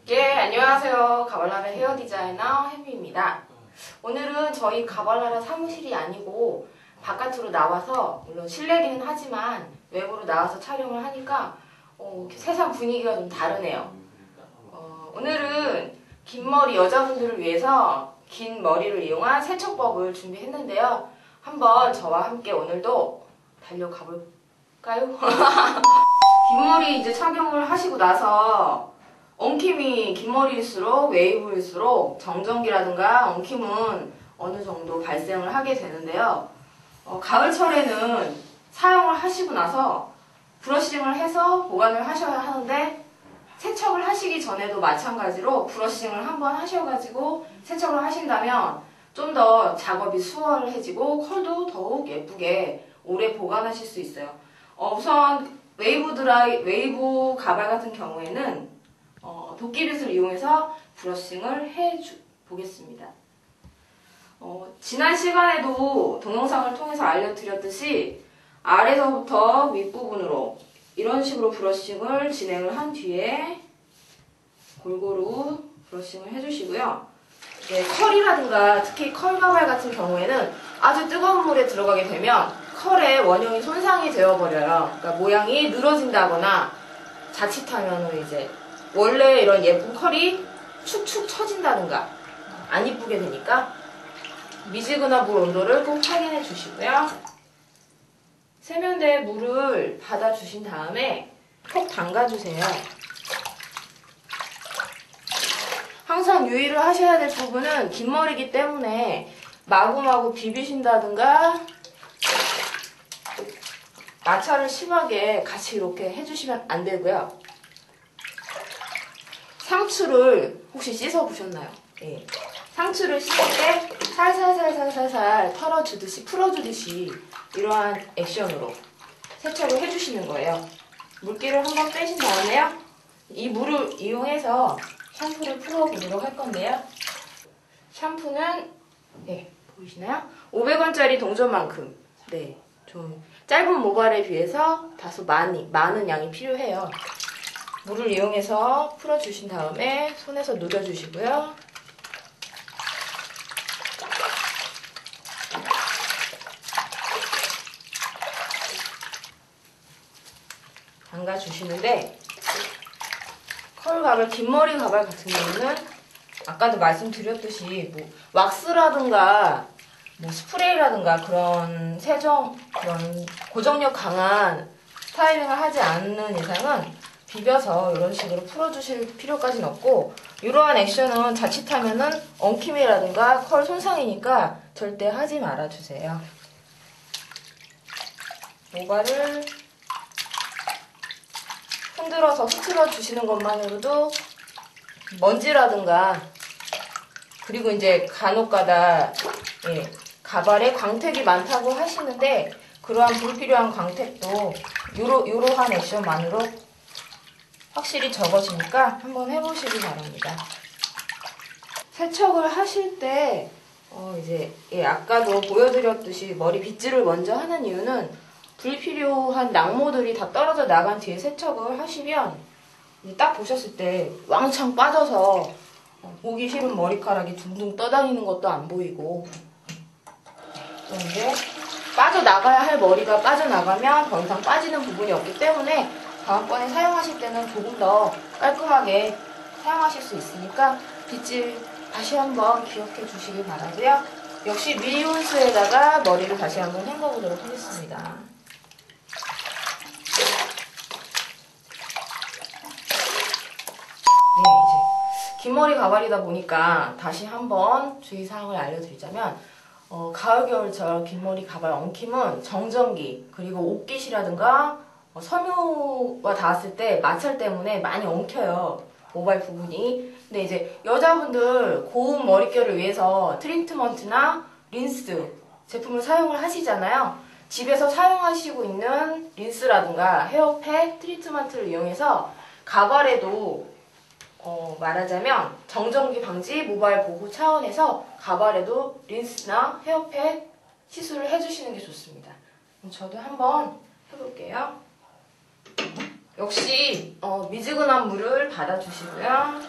예, 안녕하세요. 가발라라 헤어 디자이너 혜미입니다. 오늘은 저희 가발라라 사무실이 아니고 바깥으로 나와서, 물론 실내기는 하지만 외부로 나와서 촬영을 하니까 세상 분위기가 좀 다르네요. 오늘은 긴 머리 여자분들을 위해서 긴 머리를 이용한 세척법을 준비했는데요. 한번 저와 함께 오늘도 달려가 볼까요? 긴 머리 이제 착용을 하시고 나서 엉킴이 긴 머리일수록 웨이브일수록 정전기라든가 엉킴은 어느 정도 발생을 하게 되는데요. 가을철에는 사용을 하시고 나서 브러싱을 해서 보관을 하셔야 하는데, 세척을 하시기 전에도 마찬가지로 브러싱을 한번 하셔가지고 세척을 하신다면 좀 더 작업이 수월해지고 컬도 더욱 예쁘게 오래 보관하실 수 있어요. 우선 웨이브 가발 같은 경우에는 도끼빗을 이용해서 브러싱을 해보겠습니다. 지난 시간에도 동영상을 통해서 알려드렸듯이 아래서부터 윗부분으로 이런 식으로 브러싱을 진행을 한 뒤에 골고루 브러싱을 해주시고요. 컬이라든가 특히 컬 가발 같은 경우에는 아주 뜨거운 물에 들어가게 되면 컬의 원형이 손상이 되어버려요. 그러니까 모양이 늘어진다거나 자칫하면 이제 원래 이런 예쁜 컬이 축축 처진다든가 안 이쁘게 되니까 미지근한 물 온도를 꼭 확인해 주시고요. 세면대에 물을 받아 주신 다음에 꼭 담가주세요. 항상 유의를 하셔야 될 부분은 긴 머리이기 때문에 마구마구 비비신다든가 마찰을 심하게 같이 이렇게 해주시면 안 되고요. 상추를 혹시 씻어 보셨나요? 네. 상추를 씻을 때 살살살살살살 털어주듯이 풀어주듯이 이러한 액션으로 세척을 해주시는 거예요. 물기를 한번 빼신 다음에요. 이 물을 이용해서 샴푸를 풀어보도록 할 건데요. 샴푸는 보이시나요? 500원짜리 동전만큼 좀 짧은 모발에 비해서 다소 많은 양이 필요해요. 물을 이용해서 풀어주신 다음에 손에서 녹여주시고요. 담가주시는데, 컬 가발, 긴 머리 가발 같은 경우는 아까도 말씀드렸듯이 왁스라든가 스프레이라든가 그런 그런 고정력 강한 스타일링을 하지 않는 이상은 비벼서 이런 식으로 풀어주실 필요까지는 없고, 이러한 액션은 자칫하면은 엉킴이라든가 컬 손상이니까 절대 하지 말아주세요. 모발을 흔들어서 흐트러 주시는 것만으로도 먼지라든가, 그리고 이제 간혹가다 가발에 광택이 많다고 하시는데, 그러한 불필요한 광택도 이러한 액션만으로 확실히 적어지니까 한번 해보시기 바랍니다. 세척을 하실 때 아까도 보여드렸듯이 머리 빗질을 먼저 하는 이유는 불필요한 낙모들이 다 떨어져 나간 뒤에 세척을 하시면 딱 보셨을 때 왕창 빠져서 보기 싫은 머리카락이 둥둥 떠다니는 것도 안 보이고, 또 이제 빠져나가야 할 머리가 빠져나가면 더 이상 빠지는 부분이 없기 때문에 다음번에 사용하실 때는 조금 더 깔끔하게 사용하실 수 있으니까 빗질 다시 한번 기억해 주시기 바라고요. 역시 미온수에다가 머리를 다시 한번 헹궈 보도록 하겠습니다. 이제 긴 머리 가발이다 보니까 다시 한번 주의사항을 알려드리자면, 가을 겨울철 긴 머리 가발 엉킴은 정전기 그리고 옷깃이라든가 섬유가 닿았을 때 마찰 때문에 많이 엉켜요, 모발 부분이. 근데 이제 여자분들 고운 머릿결을 위해서 트리트먼트나 린스 제품을 사용을 하시잖아요. 집에서 사용하시고 있는 린스라든가 헤어팩, 트리트먼트를 이용해서 가발에도 말하자면 정전기 방지, 모발 보호 차원에서 가발에도 린스나 헤어팩 시술을 해주시는 게 좋습니다. 그럼 저도 한번 해볼게요. 역시 미지근한 물을 받아주시고요.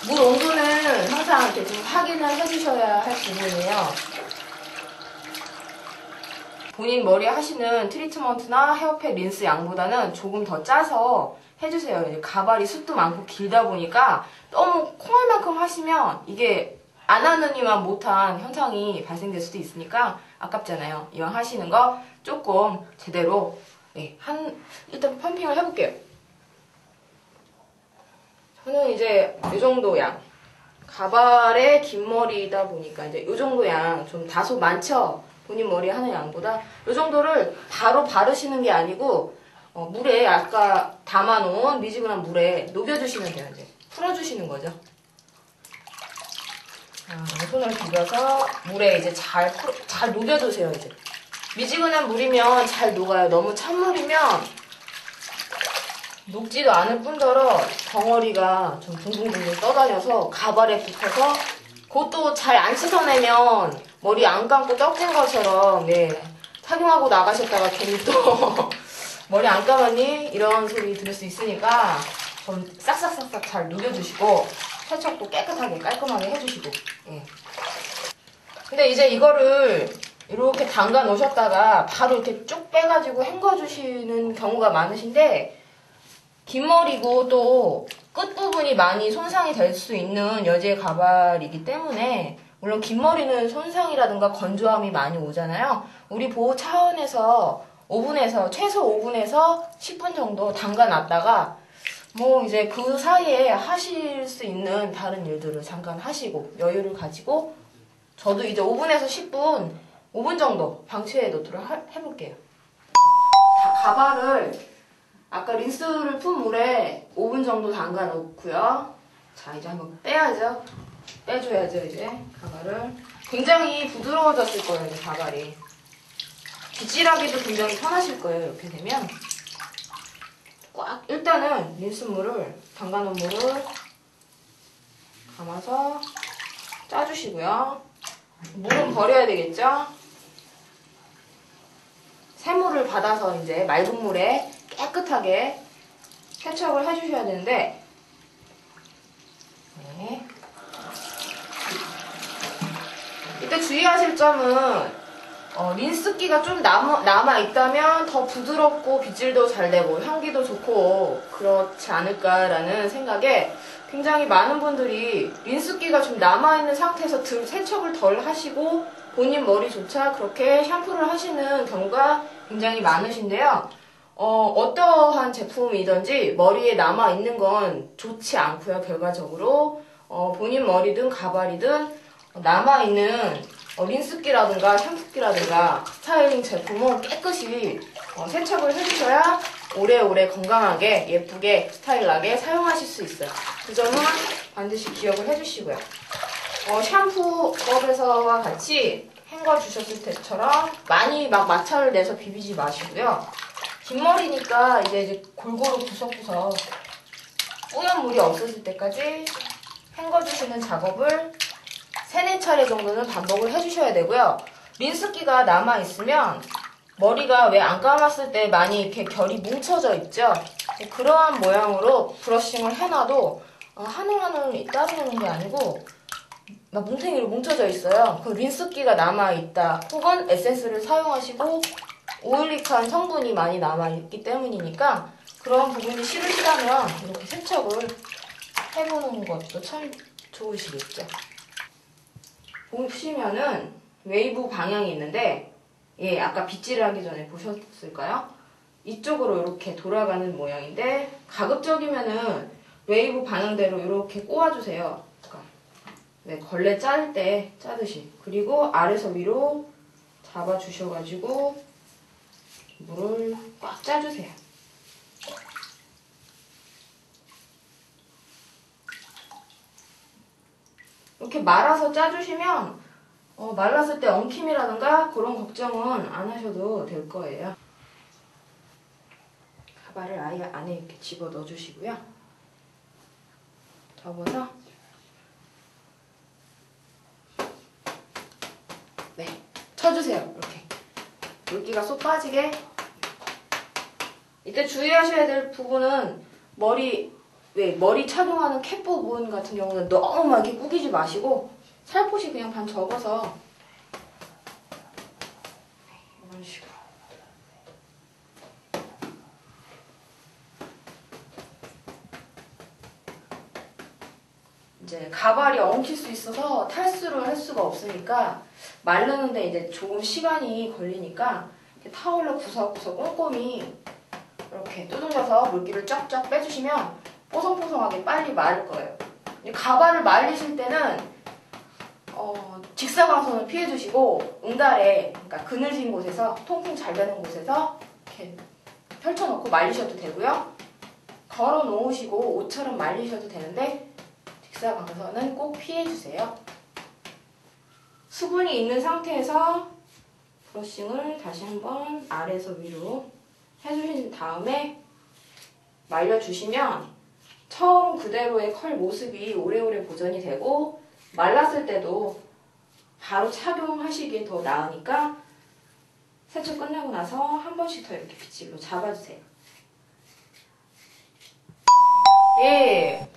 물 온도는 항상 이렇게 좀 확인을 해주셔야 할 부분이에요. 본인 머리에 하시는 트리트먼트나 헤어팩 린스 양보다는 조금 더 짜서 해주세요. 가발이 숱도 많고 길다 보니까 너무 콩알만큼 하시면 이게 안 하느니만 못한 현상이 발생될 수도 있으니까 아깝잖아요. 이왕 하시는 거 조금 제대로 일단 펌핑을 해볼게요. 저는 이제 이 정도 양, 가발의 긴 머리다 보니까 이제 이 정도 양 좀 다소 많죠? 본인 머리 하는 양보다 이 정도를 바로 바르시는 게 아니고 물에 아까 담아놓은 미지근한 물에 녹여주시면 돼요. 이제 풀어주시는 거죠. 손을 비벼서 물에 이제 잘 녹여주세요. 이제 미지근한 물이면 잘 녹아요. 너무 찬물이면 녹지도 않을 뿐더러 덩어리가 좀 둥둥둥 떠다녀서 가발에 붙어서 그것도 잘 안 씻어내면 머리 안 감고 떡진 것처럼 착용하고 나가셨다가 괜히 또 머리 안 감았니? 이런 소리 들을 수 있으니까 좀 싹싹싹싹 잘 녹여주시고 세척도 깨끗하게 깔끔하게 해주시고. 근데 이제 이거를 이렇게 담가 놓으셨다가 바로 이렇게 쭉 빼가지고 헹궈주시는 경우가 많으신데 긴 머리고 또 끝부분이 많이 손상이 될 수 있는 여지의 가발이기 때문에 물론 긴 머리는 손상이라든가 건조함이 많이 오잖아요. 우리 보호 차원에서 최소 5분에서 10분 정도 담가 놨다가 이제 그 사이에 하실 수 있는 다른 일들을 잠깐 하시고 여유를 가지고 저도 이제 5분에서 5분 정도 방치해 놓도록 해볼게요. 가발을 아까 린스를 푼 물에 5분 정도 담가 놓고요. 자, 이제 한번 빼야죠. 빼줘야죠, 이제 가발을. 굉장히 부드러워졌을 거예요, 이제 가발이. 빗질하기도 굉장히 편하실 거예요, 이렇게 되면. 일단은 린스물을, 담가놓은 물을 감아서 짜주시고요. 물은 버려야 되겠죠? 새물을 받아서 이제 맑은 물에 깨끗하게 세척을 해주셔야 되는데, 이때 주의하실 점은 린스기가 좀 남아있다면 더 부드럽고 빗질도 잘 되고 향기도 좋고 그렇지 않을까라는 생각에 굉장히 많은 분들이 린스기가 좀 남아있는 상태에서 세척을 덜 하시고 본인 머리조차 그렇게 샴푸를 하시는 경우가 굉장히 많으신데요. 어떠한 제품이든지 머리에 남아있는 건 좋지 않고요. 결과적으로 본인 머리든 가발이든 남아있는 린스기라든가 샴푸기라든가 스타일링 제품은 깨끗이 세척을 해주셔야 오래오래 건강하게 예쁘게 스타일하게 사용하실 수 있어요. 그 점은 반드시 기억을 해주시고요. 샴푸법에서와 같이 헹궈 주셨을 때처럼 많이 막 마찰을 내서 비비지 마시고요. 긴 머리니까 이제 골고루 구석구석 뿌연 물이 없어질 때까지 헹궈주시는 작업을 3-4차례 정도는 반복을 해주셔야 되고요. 린스기가 남아있으면 머리가 왜 안 감았을 때 많이 이렇게 결이 뭉쳐져 있죠? 그러한 모양으로 브러싱을 해놔도 한올 따르는 게 아니고 막 뭉탱이로 뭉쳐져 있어요. 그 린스기가 남아있다 혹은 에센스를 사용하시고 오일릭한 성분이 많이 남아있기 때문이니까 그런 부분이 싫으시다면 이렇게 세척을 해보는 것도 참 좋으시겠죠. 보시면은 웨이브 방향이 있는데 아까 빗질을 하기 전에 보셨을까요? 이쪽으로 이렇게 돌아가는 모양인데 가급적이면은 웨이브 방향대로 이렇게 꼬아주세요. 그러니까 걸레 짤 때 짜듯이. 그리고 아래서 위로 잡아주셔가지고 물을 꽉 짜주세요. 이렇게 말아서 짜주시면 말랐을 때 엉킴이라든가 그런 걱정은 안 하셔도 될 거예요. 가발을 아예 안에 이렇게 집어 넣어주시고요. 접어서 쳐주세요. 이렇게 물기가 쏙 빠지게. 이때 주의하셔야 될 부분은 머리 왜 머리 착용하는 캡 부분 같은 경우는 너무 막 이렇게 구기지 마시고 살포시 그냥 반 접어서 이런 식으로 이제 가발이 엉킬 수 있어서 탈수를 할 수가 없으니까 마르는데 이제 조금 시간이 걸리니까 타올로 구석구석 꼼꼼히 이렇게 두들겨서 물기를 쫙쫙 빼주시면 뽀송뽀송하게 빨리 마를 거예요. 가발을 말리실 때는 직사광선을 피해주시고 응달에, 그러니까 그늘진 곳에서 통풍 잘 되는 곳에서 이렇게 펼쳐놓고 말리셔도 되고요. 걸어 놓으시고 옷처럼 말리셔도 되는데 직사광선은 꼭 피해주세요. 수분이 있는 상태에서 브러싱을 다시 한번 아래에서 위로 해주신 다음에 말려주시면 처음 그대로의 컬 모습이 오래오래 보존이 되고 말랐을 때도 바로 착용하시기에 더 나으니까 세척 끝나고 나서 한 번씩 더 이렇게 빗질로 잡아주세요. 예,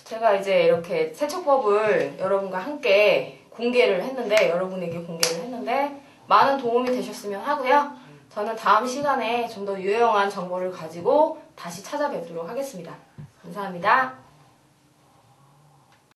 제가 이제 이렇게 세척법을 여러분과 함께 공개를 했는데, 여러분에게 공개를 했는데 많은 도움이 되셨으면 하고요. 저는 다음 시간에 좀 더 유용한 정보를 가지고 다시 찾아뵙도록 하겠습니다. 감사합니다.